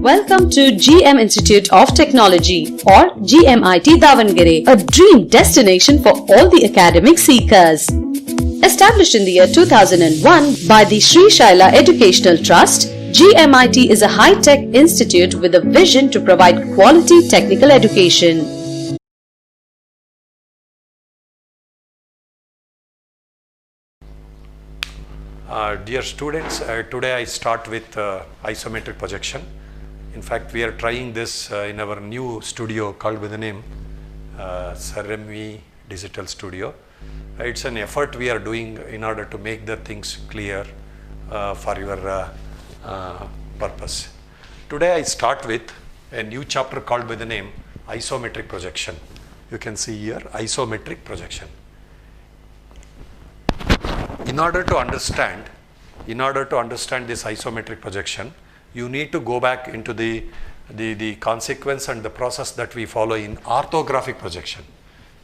Welcome to GM Institute of Technology or GMIT Davangere, a dream destination for all the academic seekers. Established in the year 2001 by the Sri Shaila Educational Trust, GMIT is a high-tech institute with a vision to provide quality technical education. Dear students, today I start with isometric projection. In fact, we are trying this in our new studio called with the name Sarami Digital Studio. It's an effort we are doing in order to make the things clear for your purpose. Today I start with a new chapter called by the name isometric projection. You can see here isometric projection. In order to understand this isometric projection, you need to go back into the consequence and the process that we follow in orthographic projection.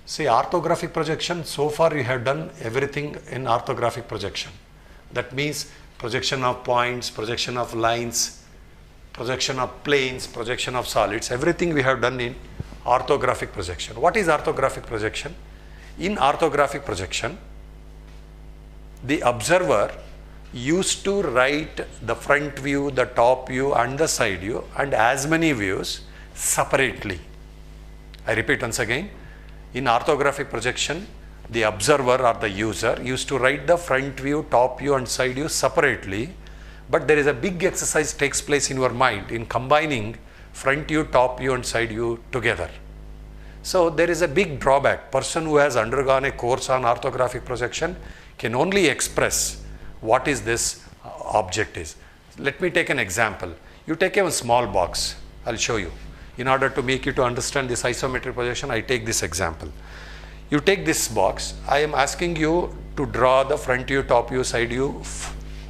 See, orthographic projection, so far you have done everything in orthographic projection. That means projection of points, projection of lines, projection of planes, projection of solids, everything we have done in orthographic projection. What is orthographic projection? In orthographic projection, the observer used to write the front view, the top view and the side view and as many views separately. I repeat once again, in orthographic projection, the observer or the user used to write the front view, top view and side view separately, but there is a big exercise takes place in your mind in combining front view, top view and side view together. So there is a big drawback. Person who has undergone a course on orthographic projection can only express what is this object is. Let me take an example. You take a small box. I'll show you. In order to make you to understand this isometric projection, I take this example. You take this box. I am asking you to draw the front view, top view, side view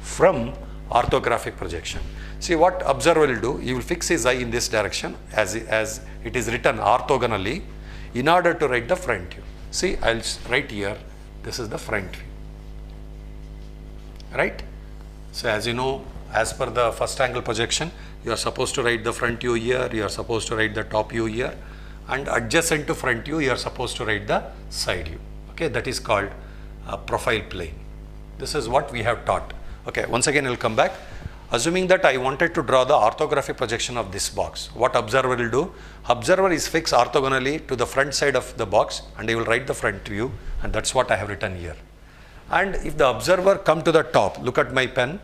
from orthographic projection. See what observer will do. He will fix his eye in this direction as it is written orthogonally in order to write the front view. See, I'll write here. This is the front view. Right? So as you know, as per the first angle projection, you are supposed to write the front view here, you are supposed to write the top view here, and adjacent to front view, you are supposed to write the side view. Okay, that is called a profile plane. This is what we have taught. Okay, once again, I will come back. Assuming that I wanted to draw the orthographic projection of this box, what observer will do? Observer is fixed orthogonally to the front side of the box and he will write the front view, and that's what I have written here. And if the observer come to the top, look at my pen.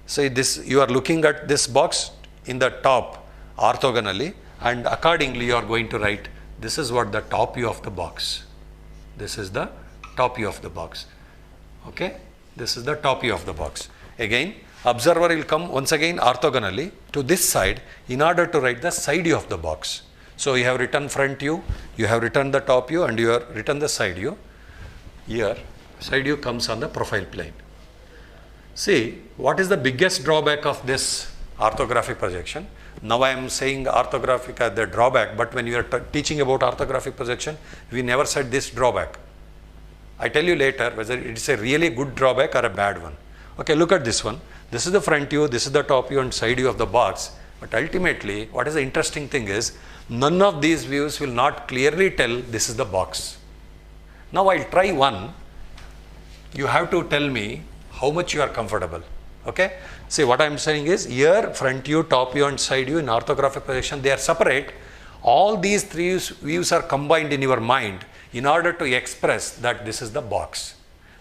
Say this, you are looking at this box in the top orthogonally, and accordingly you are going to write, this is what the top view of the box. This is the top view of the box. Okay, this is the top view of the box. Again, observer will come once again orthogonally to this side in order to write the side view of the box. So you have written front view, you have written the top view, and you have written the side view. Here, side view comes on the profile plane. See, what is the biggest drawback of this orthographic projection? Now I am saying orthographic as the drawback, but when you are teaching about orthographic projection, we never said this drawback. I tell you later whether it is a really good drawback or a bad one. Okay, look at this one. This is the front view, this is the top view and side view of the box. But ultimately, what is the interesting thing is, none of these views will not clearly tell this is the box. Now I'll try one. You have to tell me how much you are comfortable. Okay. See, what I am saying is here front view, top view and side view in orthographic projection, they are separate. All these three views are combined in your mind in order to express that this is the box.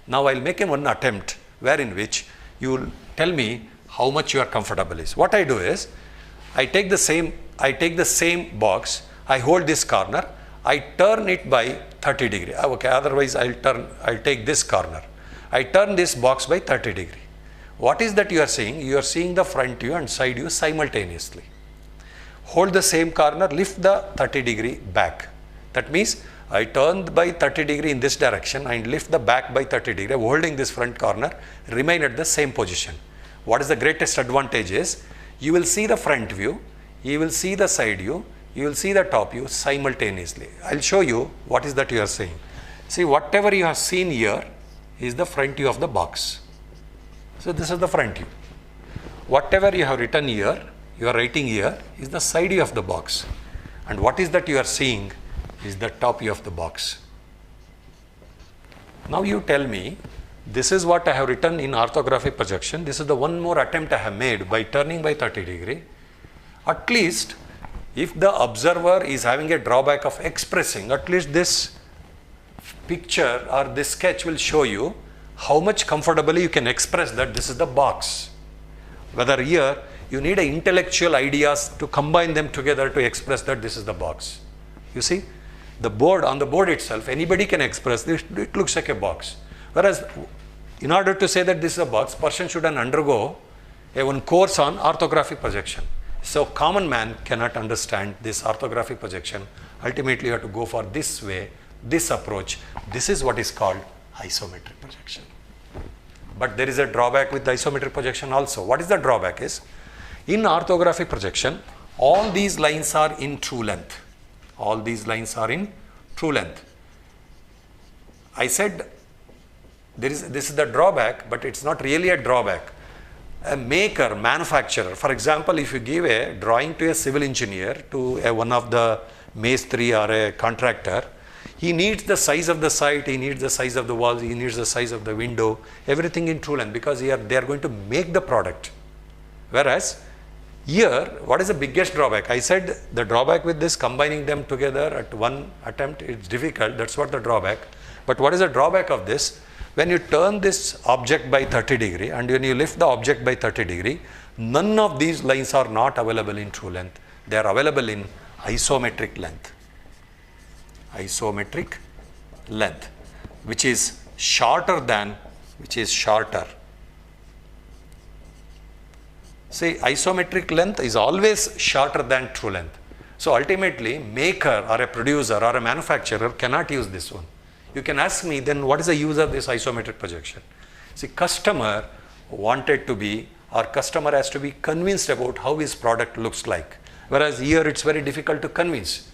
Now I'll make one attempt wherein which you will tell me how much you are comfortable is. What I do is I take the same box, I hold this corner, I turn it by 30 degree. Okay, otherwise I'll take this corner. I turn this box by 30 degree. What is that you are seeing? You are seeing the front view and side view simultaneously. Hold the same corner, lift the 30 degree back. That means I turn by 30 degree in this direction and lift the back by 30 degree, holding this front corner, remain at the same position. What is the greatest advantage is, you will see the front view, you will see the side view, you will see the top view simultaneously. I'll show you what is that you are seeing. See, whatever you have seen here is the front view of the box. So this is the front view. Whatever you have written here you are writing here is the side view of the box. And what is that you are seeing is the top view of the box. Now you tell me, this is what I have written in orthographic projection. This is the one more attempt I have made by turning by 30 degree. At least if the observer is having a drawback of expressing, at least this picture or this sketch will show you how much comfortably you can express that this is the box. Whether here you need intellectual ideas to combine them together to express that this is the box. You see, the board, on the board itself, anybody can express this, it looks like a box. Whereas in order to say that this is a box, person should undergo one course on orthographic projection. So common man cannot understand this orthographic projection. Ultimately you have to go for this way, this approach. This is what is called isometric projection. But there is a drawback with the isometric projection also. What is the drawback is, in orthographic projection, all these lines are in true length. All these lines are in true length. I said this is the drawback, but it's not really a drawback. A maker, manufacturer, for example, if you give a drawing to a civil engineer, to one of the masonry or a contractor, he needs the size of the site, he needs the size of the walls, he needs the size of the window, everything in true length, because they are going to make the product. Whereas here, what is the biggest drawback? I said the drawback with this, combining them together at one attempt, it's difficult. That's what the drawback. But what is the drawback of this? When you turn this object by 30 degree and when you lift the object by 30 degree, none of these lines are not available in true length. They are available in isometric length. Isometric length, which is shorter. See, isometric length is always shorter than true length. So ultimately, maker or a producer or a manufacturer cannot use this one. You can ask me, then what is the use of this isometric projection? See, customer wanted to be, or customer has to be convinced about how his product looks like. Whereas here it's very difficult to convince.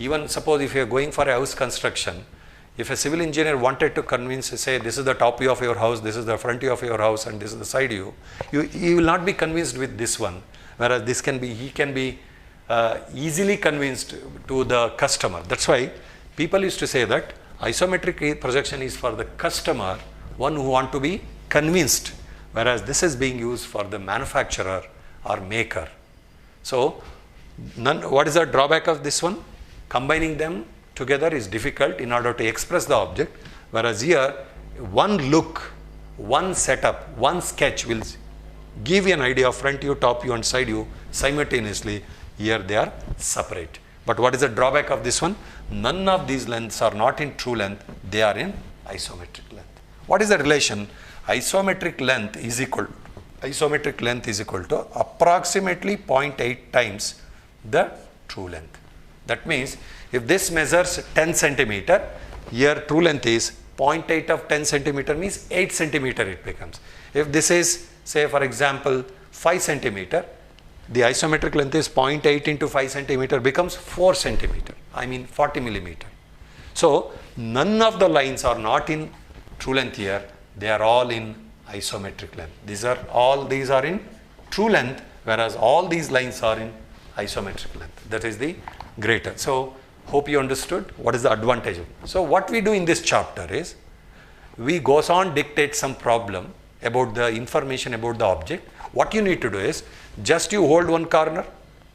Even suppose if you are going for a house construction, if a civil engineer wanted to convince, say this is the top view of your house, this is the front view of your house, and this is the side view, you will not be convinced with this one. Whereas this can be, he can be easily convinced to the customer. That's why people used to say that isometric projection is for the customer, one who want to be convinced, whereas this is being used for the manufacturer or maker. So what is the drawback of this one? Combining them together is difficult in order to express the object, whereas here one look, one setup, one sketch will give you an idea of front view, top view and side view simultaneously. Here they are separate. But what is the drawback of this one? None of these lengths are not in true length, they are in isometric length. What is the relation? Isometric length is equal to approximately 0.8 times the true length. That means if this measures 10 centimeter, here true length is 0.8 of 10 centimeter means 8 centimeter it becomes. If this is, say for example 5 centimeter, the isometric length is 0.8 into 5 centimeter becomes 4 centimeter, I mean 40 millimeter. So none of the lines are not in true length here, they are all in isometric length. These are in true length, whereas all these lines are in isometric length. That is the greater. So hope you understood what is the advantage of it. So what we do in this chapter is, we goes on dictate some problem about the information about the object. What you need to do is, just you hold one corner,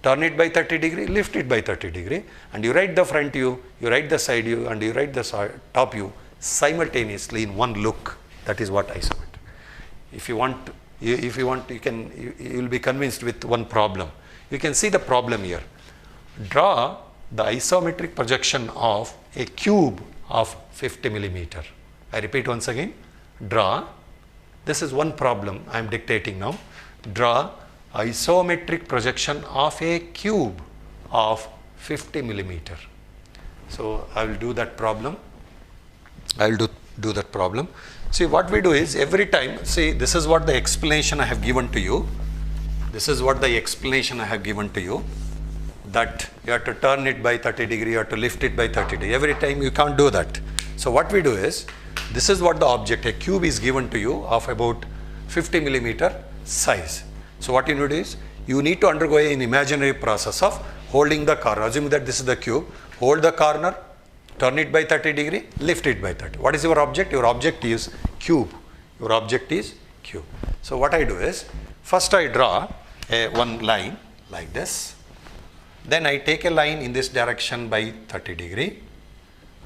turn it by 30 degree, lift it by 30 degree, and you write the front view, you write the side view, and you write the top view simultaneously in one look. That is what isometric. If you want, you will be convinced with one problem. You can see the problem here. Draw the isometric projection of a cube of 50 millimeter. I repeat once again, draw, this is one problem I am dictating now, draw isometric projection of a cube of 50 millimeter. So I will do that problem. I will do that problem. See, what we do is, every time, see, this is what the explanation I have given to you. This is what the explanation I have given to you, that you have to turn it by 30 degree, you have to lift it by 30 degree. Every time you can't do that. So what we do is, this is what the object, a cube is given to you of about 50 millimeter size. So what you need is, you need to undergo an imaginary process of holding the corner. Assuming that this is the cube, hold the corner, turn it by 30 degree, lift it by 30. What is your object? Your object is cube. Your object is cube. So what I do is, first I draw one line like this. Then I take a line in this direction by 30 degree.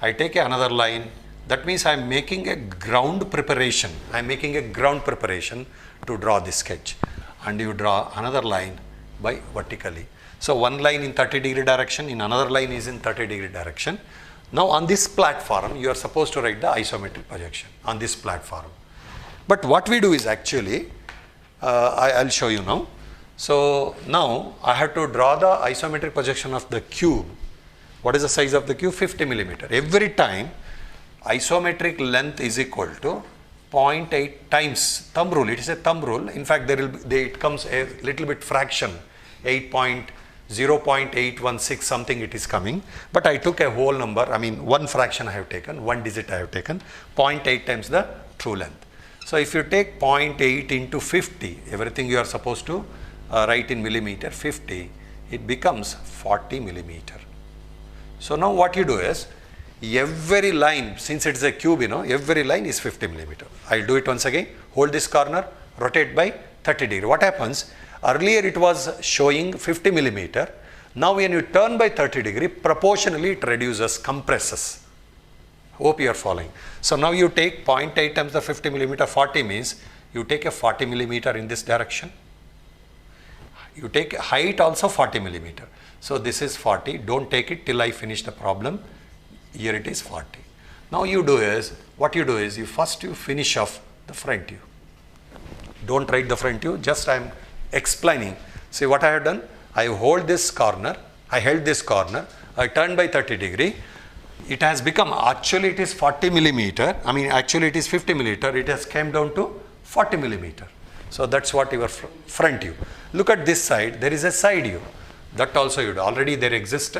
I take another line. That means I am making a ground preparation. I am making a ground preparation to draw this sketch. And you draw another line by vertically. So one line in 30 degree direction, in another line is in 30 degree direction. Now on this platform, you are supposed to write the isometric projection on this platform. But what we do is actually, I'll show you now. So now I have to draw the isometric projection of the cube. What is the size of the cube? 50 millimeter. Every time isometric length is equal to 0.8 times thumb rule. It is a thumb rule. In fact, it comes a little bit fraction, 0.816 something it is coming. But I took a whole number, I mean one fraction I have taken, one digit I have taken, 0.8 times the true length. So if you take 0.8 into 50, everything you are supposed to write in millimeter, 50, it becomes 40 millimeter. So now what you do is, every line, since it is a cube, every line is 50 millimeter. I'll do it once again. Hold this corner, rotate by 30 degree. What happens? Earlier it was showing 50 millimeter. Now when you turn by 30 degree, proportionally it reduces, compresses. Hope you are following. So now you take 0.8 times the 50 millimeter, 40 means you take a 40 millimeter in this direction. You take height also 40 millimeter. So this is 40. Don't take it till I finish the problem. Here it is 40. Now you do is, what you do is, you finish off the front view. Don't write the front view, just I am explaining. See what I have done? I hold this corner, I held this corner, I turned by 30 degree. It has become, actually it is 40 millimeter, actually it is 50 millimeter, it has came down to 40 millimeter. So that's what your front view. Look at this side, there is a side view. That also you do. Already there exists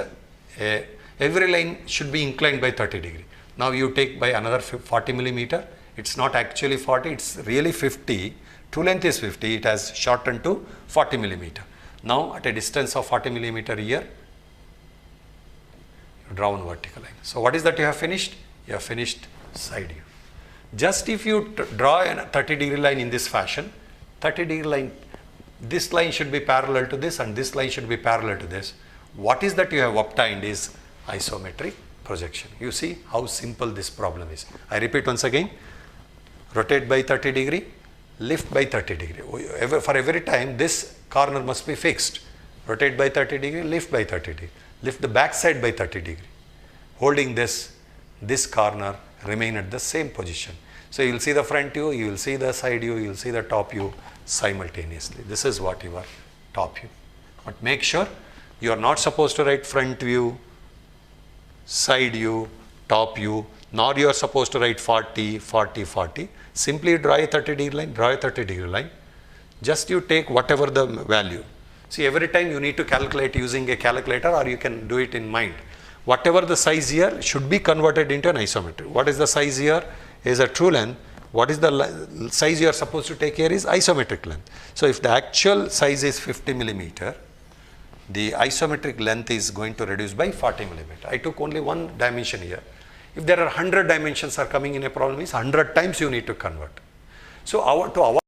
every line should be inclined by 30 degree. Now you take by another 40 millimeter. It's not actually 40, it's really 50. True length is 50, it has shortened to 40 millimeter. Now at a distance of 40 millimeter here, you draw one vertical line. So what is that you have finished? You have finished side view. Just if you draw a 30 degree line in this fashion, 30 degree line, this line should be parallel to this and this line should be parallel to this. What is that you have obtained is isometric projection. You see how simple this problem is. I repeat once again, rotate by 30 degree, lift by 30 degree. For every time this corner must be fixed. Rotate by 30 degree, lift by 30 degree. Lift the back side by 30 degree. Holding this corner remain at the same position. So you will see the front view, you will see the side view, you will see the top view simultaneously. This is what your top view. But make sure you are not supposed to write front view, side view, top view, nor you are supposed to write 40, 40, 40. Simply draw a 30 degree line, draw a 30 degree line. Just you take whatever the value. See, every time you need to calculate using a calculator or you can do it in mind. Whatever the size here should be converted into an isometric. What is the size here is a true length. What is the size you are supposed to take here is isometric length. So if the actual size is 50 millimeter, the isometric length is going to reduce by 40 millimeter. I took only one dimension here. If there are 100 dimensions are coming in a problem, means 100 times you need to convert. So to avoid